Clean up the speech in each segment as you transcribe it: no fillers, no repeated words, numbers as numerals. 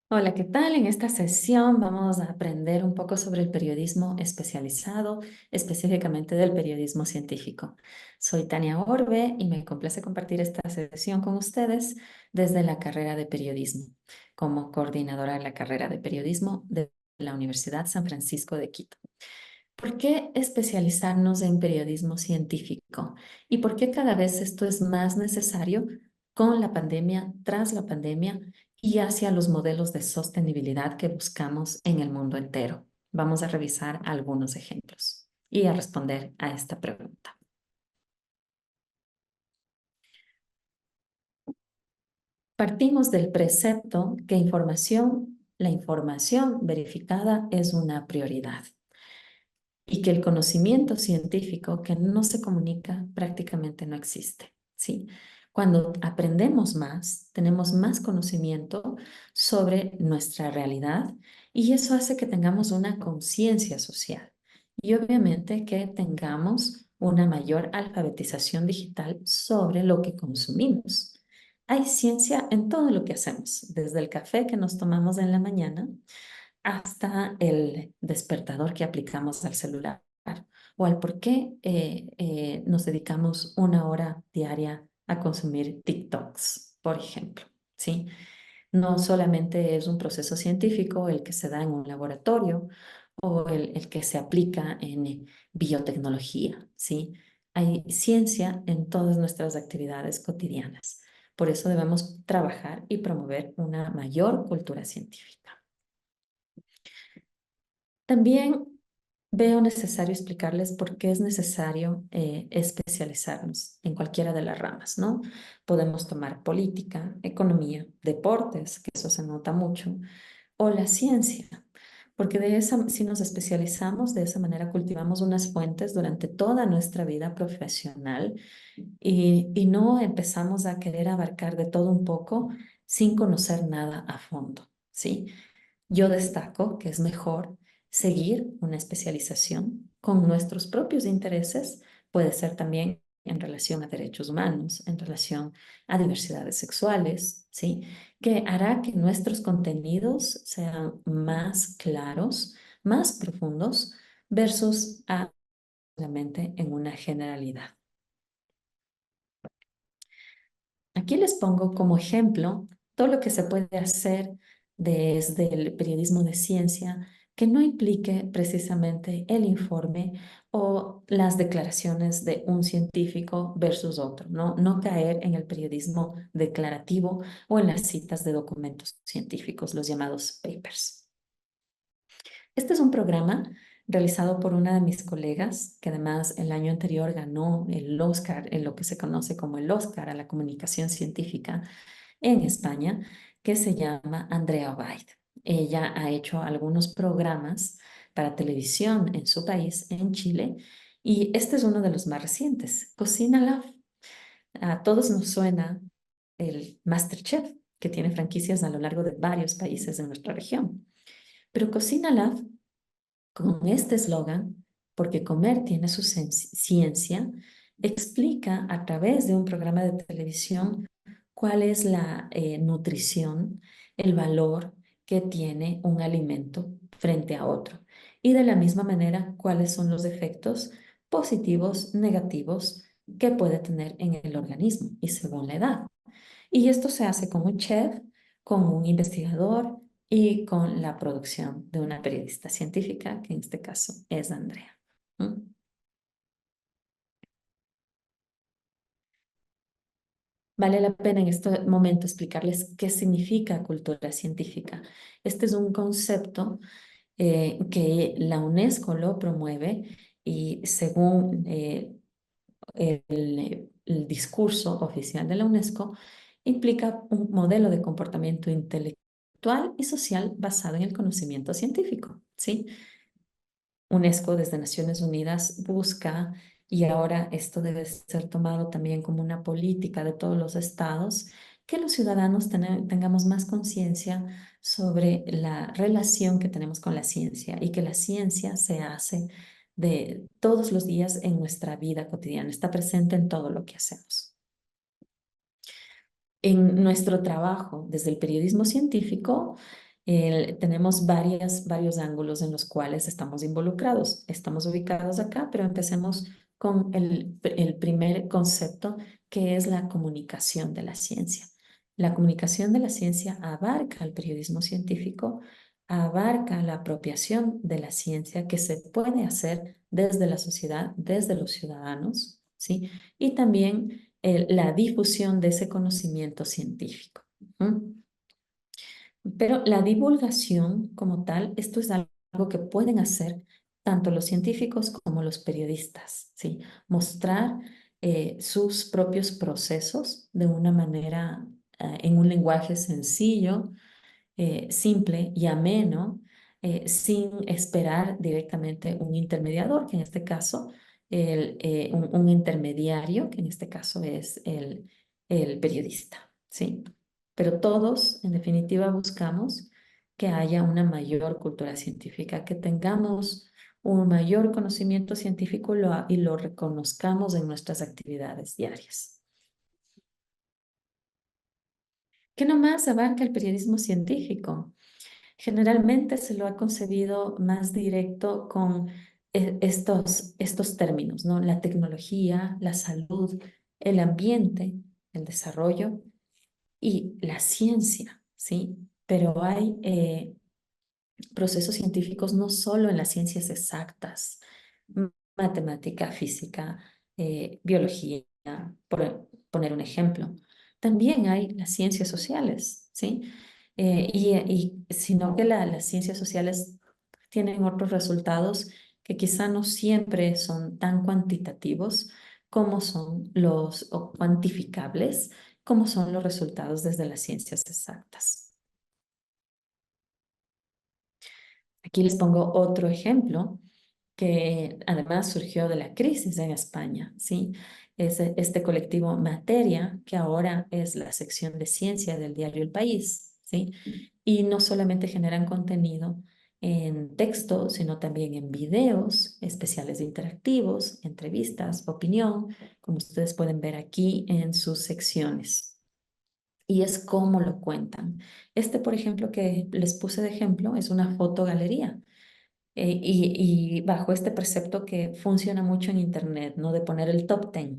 Hola, ¿qué tal? En esta sesión vamos a aprender un poco sobre el periodismo especializado, específicamente del periodismo científico. Soy Tania Orbe y me complace compartir esta sesión con ustedes desde la carrera de periodismo, como coordinadora de la carrera de periodismo de la Universidad San Francisco de Quito. ¿Por qué especializarnos en periodismo científico? ¿Y por qué cada vez esto es más necesario con la pandemia, tras la pandemia y hacia los modelos de sostenibilidad que buscamos en el mundo entero? Vamos a revisar algunos ejemplos y a responder a esta pregunta. Partimos del precepto que la información verificada es una prioridad, y que el conocimiento científico que no se comunica prácticamente no existe, ¿sí? Cuando aprendemos más, tenemos más conocimiento sobre nuestra realidad y eso hace que tengamos una conciencia social y obviamente que tengamos una mayor alfabetización digital sobre lo que consumimos. Hay ciencia en todo lo que hacemos, desde el café que nos tomamos en la mañana hasta el despertador que aplicamos al celular o al por qué nos dedicamos una hora diaria a consumir TikToks, por ejemplo, ¿sí? No solamente es un proceso científico el que se da en un laboratorio o el que se aplica en biotecnología, ¿sí? Hay ciencia en todas nuestras actividades cotidianas. Por eso debemos trabajar y promover una mayor cultura científica. También veo necesario explicarles por qué es necesario especializarnos en cualquiera de las ramas, ¿no? Podemos tomar política, economía, deportes, que eso se nota mucho, o la ciencia, porque si nos especializamos, de esa manera cultivamos unas fuentes durante toda nuestra vida profesional y no empezamos a querer abarcar de todo un poco sin conocer nada a fondo, ¿sí? Yo destaco que es mejor seguir una especialización con nuestros propios intereses, puede ser también en relación a derechos humanos, en relación a diversidades sexuales, ¿sí? Que hará que nuestros contenidos sean más claros, más profundos, versus a solamente en una generalidad. Aquí les pongo como ejemplo todo lo que se puede hacer desde el periodismo de ciencia que no implique precisamente el informe o las declaraciones de un científico versus otro, ¿no? No caer en el periodismo declarativo o en las citas de documentos científicos, los llamados papers. Este es un programa realizado por una de mis colegas, que además el año anterior ganó el Oscar, en lo que se conoce como el Oscar a la comunicación científica en España, que se llama Andrea Obaid. Ella ha hecho algunos programas para televisión en su país, en Chile, y este es uno de los más recientes, Cocina Love. A todos nos suena el MasterChef, que tiene franquicias a lo largo de varios países de nuestra región. Pero Cocina Love, con este eslogan, porque comer tiene su ciencia, explica a través de un programa de televisión cuál es la nutrición, el valor que tiene un alimento frente a otro. Y de la misma manera, cuáles son los efectos positivos, negativos que puede tener en el organismo y según la edad. Y esto se hace con un chef, con un investigador y con la producción de una periodista científica, que en este caso es Andrea. ¿Mm? Vale la pena en este momento explicarles qué significa cultura científica. Este es un concepto que la UNESCO lo promueve y según el discurso oficial de la UNESCO, implica un modelo de comportamiento intelectual y social basado en el conocimiento científico, ¿sí? UNESCO desde Naciones Unidas busca, y ahora esto debe ser tomado también como una política de todos los estados, que los ciudadanos tengamos más conciencia sobre la relación que tenemos con la ciencia y que la ciencia se hace de todos los días en nuestra vida cotidiana, está presente en todo lo que hacemos. En nuestro trabajo desde el periodismo científico, Tenemos varios ángulos en los cuales estamos involucrados. Estamos ubicados acá, pero empecemos con el primer concepto, que es la comunicación de la ciencia. La comunicación de la ciencia abarca el periodismo científico, abarca la apropiación de la ciencia que se puede hacer desde la sociedad, desde los ciudadanos, ¿sí? Y también la difusión de ese conocimiento científico. ¿Mm? Pero la divulgación como tal, esto es algo que pueden hacer tanto los científicos como los periodistas, ¿sí? Mostrar sus propios procesos de una manera, en un lenguaje sencillo, simple y ameno, sin esperar directamente un intermediador, que en este caso, un intermediario, que en este caso es el periodista, ¿sí? Pero todos, en definitiva, buscamos que haya una mayor cultura científica, que tengamos un mayor conocimiento científico y lo reconozcamos en nuestras actividades diarias. ¿Qué nomás abarca el periodismo científico? Generalmente se lo ha concebido más directo con estos términos, ¿no? La tecnología, la salud, el ambiente, el desarrollo y la ciencia, ¿sí? Pero hay procesos científicos no solo en las ciencias exactas, matemática, física, biología, por poner un ejemplo. También hay las ciencias sociales, ¿sí? Sino que las ciencias sociales tienen otros resultados que quizá no siempre son tan cuantitativos como son o cuantificables, como son los resultados desde las ciencias exactas. Aquí les pongo otro ejemplo que además surgió de la crisis en España, ¿sí? Es este colectivo Materia, que ahora es la sección de ciencia del diario El País, ¿sí? Y no solamente generan contenido en texto, sino también en videos, especiales interactivos, entrevistas, opinión, como ustedes pueden ver aquí en sus secciones. Y es cómo lo cuentan. Por ejemplo, que les puse de ejemplo, es una fotogalería. Y bajo este precepto que funciona mucho en Internet, ¿no? De poner el top 10,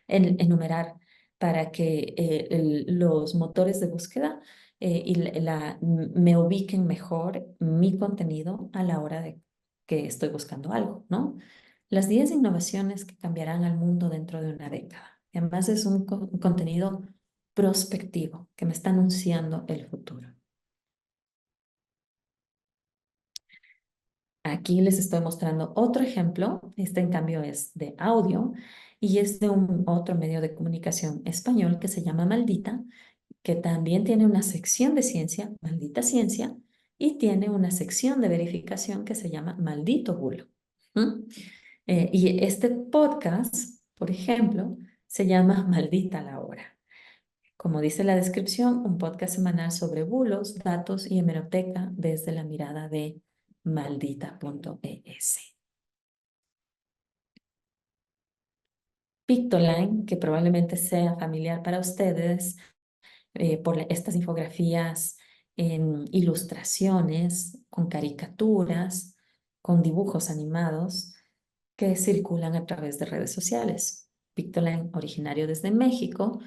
enumerar para que los motores de búsqueda me ubiquen mejor mi contenido a la hora de que estoy buscando algo, ¿no? Las 10 innovaciones que cambiarán al mundo dentro de una década. Y además es un contenido prospectivo que me está anunciando el futuro. Aquí les estoy mostrando otro ejemplo. Este, en cambio, es de audio y es de otro medio de comunicación español que se llama Maldita, que también tiene una sección de ciencia, Maldita Ciencia, y tiene una sección de verificación que se llama Maldito Bulo. ¿Mm? Y este podcast, por ejemplo, se llama Maldita la Hora. Como dice la descripción, un podcast semanal sobre bulos, datos y hemeroteca desde la mirada de maldita.es. Pictoline, que probablemente sea familiar para ustedes por estas infografías en ilustraciones, con caricaturas, con dibujos animados que circulan a través de redes sociales. Pictoline, originario desde México,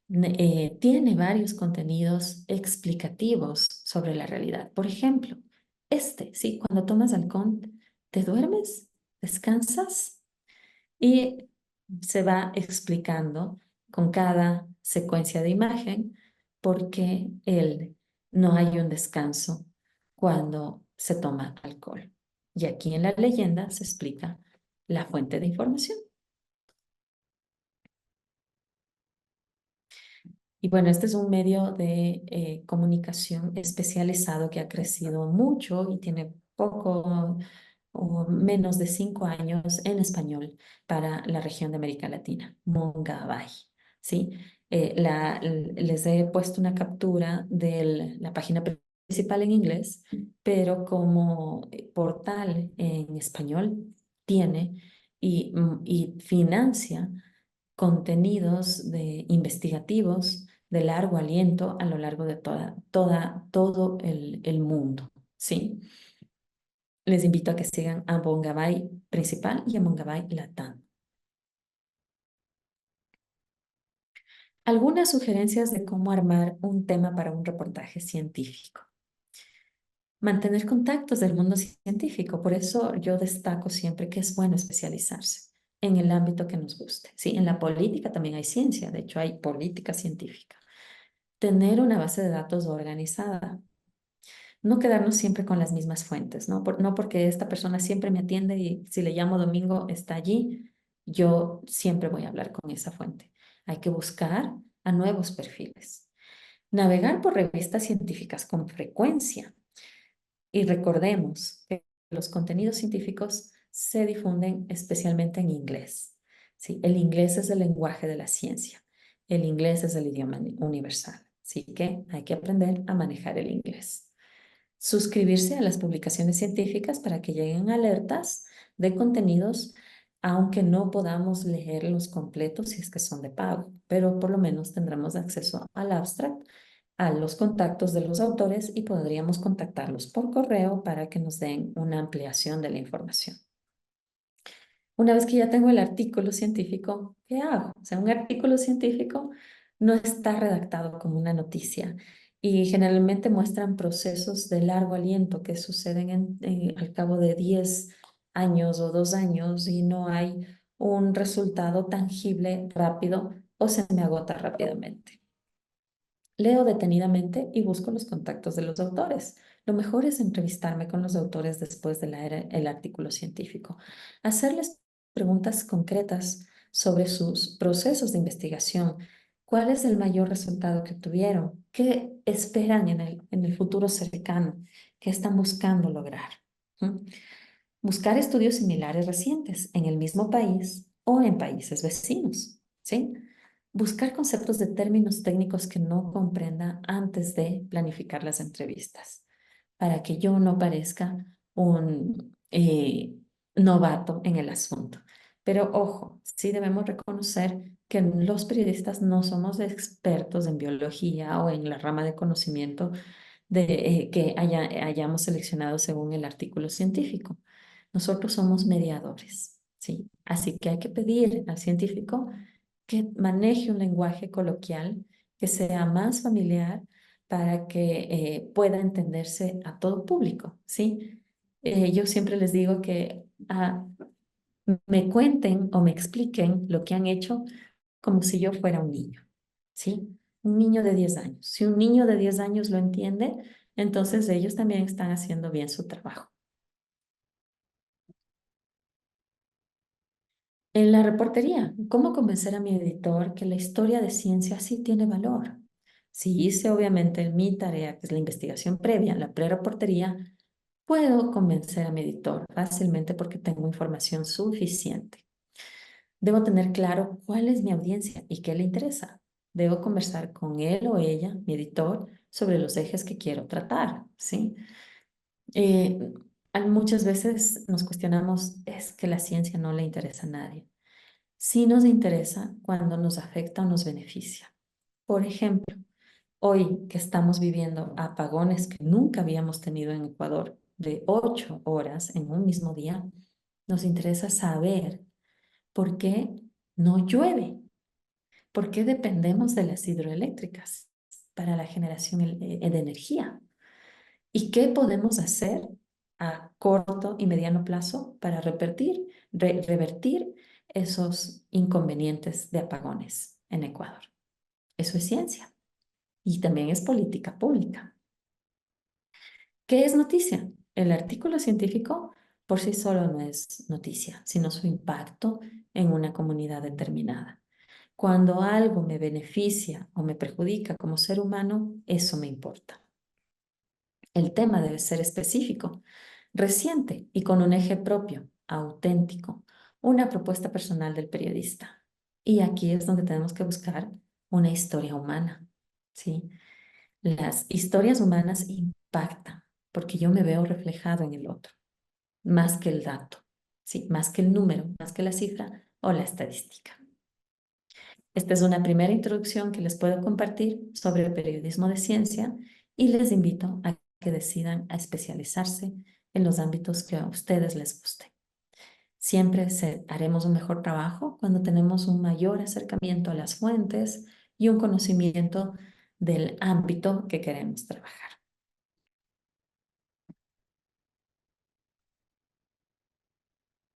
tiene varios contenidos explicativos sobre la realidad. Por ejemplo, sí, cuando tomas halcón, ¿te duermes? ¿Descansas? Y se va explicando con cada secuencia de imagen por qué no hay un descanso cuando se toma alcohol. Y aquí en la leyenda se explica la fuente de información. Y bueno, este es un medio de comunicación especializado que ha crecido mucho y tiene poco o menos de 5 años en español para la región de América Latina, Mongabay, ¿sí? Les he puesto una captura de la página principal en inglés, pero como portal en español tiene y financia contenidos investigativos de largo aliento a lo largo de todo el mundo, ¿sí? Les invito a que sigan a Bongabay Principal y a Bongabay Latam. Algunas sugerencias de cómo armar un tema para un reportaje científico. Mantener contactos del mundo científico. Por eso yo destaco siempre que es bueno especializarse en el ámbito que nos guste. Sí, en la política también hay ciencia, de hecho hay política científica. Tener una base de datos organizada. No quedarnos siempre con las mismas fuentes, ¿no? No porque esta persona siempre me atiende y si le llamo domingo está allí, yo siempre voy a hablar con esa fuente. Hay que buscar a nuevos perfiles. Navegar por revistas científicas con frecuencia. Y recordemos que los contenidos científicos se difunden especialmente en inglés. ¿Sí? El inglés es el lenguaje de la ciencia. El inglés es el idioma universal. Así que hay que aprender a manejar el inglés. Suscribirse a las publicaciones científicas para que lleguen alertas de contenidos, aunque no podamos leerlos completos si es que son de pago, pero por lo menos tendremos acceso al abstract, a los contactos de los autores y podríamos contactarlos por correo para que nos den una ampliación de la información. Una vez que ya tengo el artículo científico, ¿qué hago? O sea, un artículo científico no está redactado como una noticia y generalmente muestran procesos de largo aliento que suceden al cabo de 10 años o 2 años y no hay un resultado tangible rápido o se me agota rápidamente. Leo detenidamente y busco los contactos de los autores. Lo mejor es entrevistarme con los autores después de leer el artículo científico, hacerles preguntas concretas sobre sus procesos de investigación, cuál es el mayor resultado que obtuvieron, qué esperan en el futuro cercano, qué están buscando lograr. ¿Mm? Buscar estudios similares recientes en el mismo país o en países vecinos, ¿sí? Buscar conceptos de términos técnicos que no comprenda antes de planificar las entrevistas, para que yo no parezca un novato en el asunto. Pero ojo, sí debemos reconocer que los periodistas no somos expertos en biología o en la rama de conocimiento que hayamos seleccionado según el artículo científico. Nosotros somos mediadores, ¿sí? Así que hay que pedir al científico que maneje un lenguaje coloquial que sea más familiar para que pueda entenderse a todo público, ¿sí? Yo siempre les digo que me cuenten o me expliquen lo que han hecho como si yo fuera un niño, ¿sí? Un niño de 10 años. Si un niño de 10 años lo entiende, entonces ellos también están haciendo bien su trabajo. En la reportería, ¿cómo convencer a mi editor que la historia de ciencia sí tiene valor? Si hice obviamente mi tarea, que es la investigación previa, la pre-reportería, puedo convencer a mi editor fácilmente porque tengo información suficiente. Debo tener claro cuál es mi audiencia y qué le interesa. Debo conversar con él o ella, mi editor, sobre los ejes que quiero tratar, ¿sí? Eh, Muchas veces nos cuestionamos, es que la ciencia no le interesa a nadie. Sí nos interesa cuando nos afecta o nos beneficia. Por ejemplo, hoy que estamos viviendo apagones que nunca habíamos tenido en Ecuador de 8 horas en un mismo día, nos interesa saber por qué no llueve, por qué dependemos de las hidroeléctricas para la generación de energía y qué podemos hacer a corto y mediano plazo para revertir esos inconvenientes de apagones en Ecuador. Eso es ciencia y también es política pública. ¿Qué es noticia? El artículo científico por sí solo no es noticia, sino su impacto en una comunidad determinada. Cuando algo me beneficia o me perjudica como ser humano, eso me importa. El tema debe ser específico, reciente y con un eje propio, auténtico, una propuesta personal del periodista. Y aquí es donde tenemos que buscar una historia humana, ¿sí? Las historias humanas impactan porque yo me veo reflejado en el otro, más que el dato, ¿sí? Más que el número, más que la cifra o la estadística. Esta es una primera introducción que les puedo compartir sobre el periodismo de ciencia y les invito a que decidan a especializarse en los ámbitos que a ustedes les gusten. Siempre haremos un mejor trabajo cuando tenemos un mayor acercamiento a las fuentes y un conocimiento del ámbito que queremos trabajar.